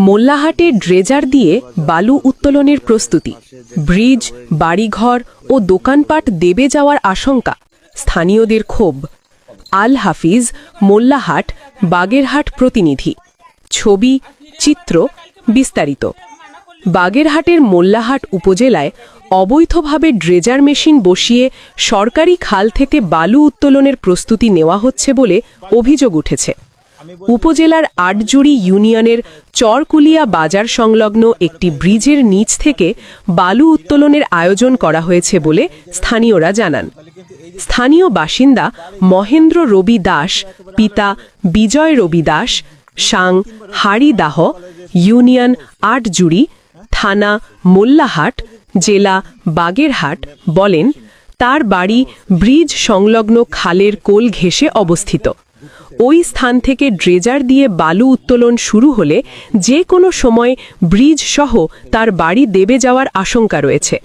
মোল্লাহাটে dredger দিয়ে বালু উত্তোলনের প্রস্তুতি, ব্রিজ, বাড়িঘর ও দোকানপাট দেবে যাওয়ার আশঙ্কা, স্থানীয়দের ক্ষোভ। আল হাফিজ, মোল্লাহাট, বাগেরহাট প্রতিনিধি। ছবি, চিত্র, বিস্তারিত। বাগেরহাটের মোল্লাহাট উপজেলায় অবৈধভাবে ড্রেজার মেশিন বসিয়ে সরকারি খাল থেকে বালু উত্তোলনের প্রস্তুতি নেওয়া হচ্ছে বলে অভিযোগ উঠেছে। উপজেলার আটজুড়ি ইউনিয়নের চরকুলিয়া বাজার সংলগ্ন একটি ব্রিজের নিচ থেকে বালু উত্তোলনের আয়োজন করা হয়েছে বলে স্থানীয়রা জানান। স্থানীয় বাসিন্দা মহেন্দ্র রবি দাস, পিতা বিজয় রবি দাস, সাং হাড়িদাহ, ইউনিয়ন আটজুড়ি, থানা মোল্লাহাট, জেলা বাগেরহাট বলেন, তার বাড়ি ব্রিজ সংলগ্ন খালের কোল ঘেঁষে অবস্থিত। ওই স্থান থেকে ড্রেজার দিয়ে বালু উত্তোলন শুরু হলে যে কোনো সময় ব্রিজ সহ তার বাড়ি দেবে যাওয়ার আশঙ্কা রয়েছে।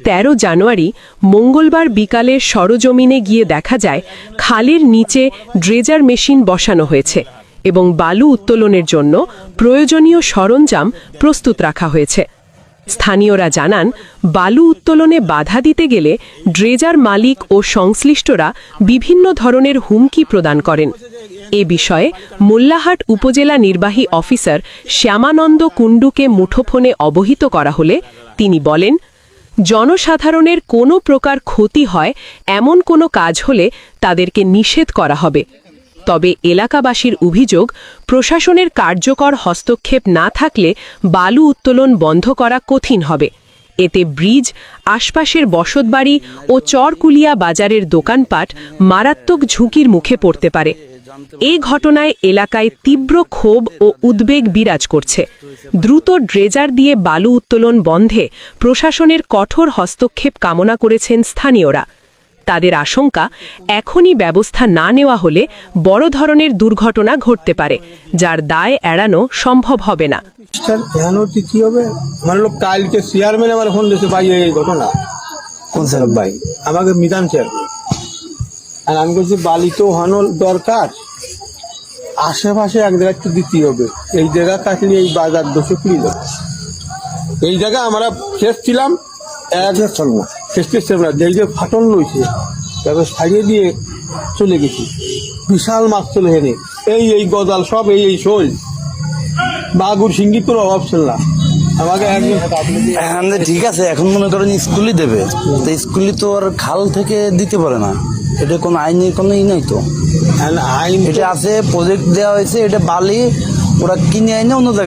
১৩ জানুয়ারি মঙ্গলবার বিকালে সরজমিনে গিয়ে দেখা যায় খালের নিচে ড্রেজার মেশিন বসানো হয়েছে এবং বালু উত্তোলনের জন্য প্রয়োজনীয় সরঞ্জাম প্রস্তুত রাখা হয়েছে। স্থানীয়রা জানান, বালু উত্তোলনে বাধা দিতে গেলে ড্রেজার মালিক ও সংশ্লিষ্টরা বিভিন্ন ধরনের হুমকি প্রদান করেন। এ বিষয়ে মোল্লাহাট উপজেলা নির্বাহী অফিসার শ্যামানন্দ কুণ্ডুকে মুঠোফোনে অবহিত করা হলে তিনি বলেন, জনসাধারণের কোনো প্রকার ক্ষতি হয় এমন কোনো কাজ হলে তাদেরকে নিষেধ করা হবে। তবে এলাকাবাসীর অভিযোগ, প্রশাসনের কার্যকর হস্তক্ষেপ না থাকলে বালু উত্তোলন বন্ধ করা কঠিন হবে। এতে ব্রিজ, আশপাশের বসতবাড়ি ও চরকুলিয়া বাজারের দোকানপাট মারাত্মক ঝুঁকির মুখে পড়তে পারে। এ ঘটনায় এলাকায় তীব্র ক্ষোভ ও উদ্বেগ বিরাজ করছে। দ্রুত ড্রেজার দিয়ে বালু উত্তোলন বন্ধে প্রশাসনের কঠোর হস্তক্ষেপ কামনা করেছেন স্থানীয়রা। তাদের আশঙ্কা, এখনই ব্যবস্থা না নেওয়া হলে বড় ধরনের দুর্ঘটনা ঘটতে পারে, যার দায় এড়ানো সম্ভব হবে না। কি হবে মানে লোক কালকে চেয়ারম্যান আমার ফোন দিয়েছে, ভাই এই ঘটনা কোন স্যার ভাই আমাকে মিজান স্যার, আর আমি বলছি বালি তো হানো দরকার, আশেপাশে এক জায়গায় একটু দিতে হবে। এই জায়গা থাকলে এই বাজার দোষে খুলে যাবে। এই জায়গা আমরা শেষ ছিলাম চল না, শেষ ছিলাম না, যে ফাটন রয়েছে তারপর ছাড়িয়ে দিয়ে চলে গেছি। বিশাল মাছ চলে হেনে এই গজাল সব এই শোল বাগুর সিঙ্গি তোর অভাব ছিল না। আমাকে একদিন ঠিক আছে, এখন মনে করেন স্কুলই দেবে, তো স্কুলই তো আর খাল থেকে দিতে পারে না। এটা কোনো আইনের কোনো নাই তো, আইন এটা আছে, প্রজেক্ট দেওয়া হয়েছে, এটা বালি ওরা কিনে আইনে অন্য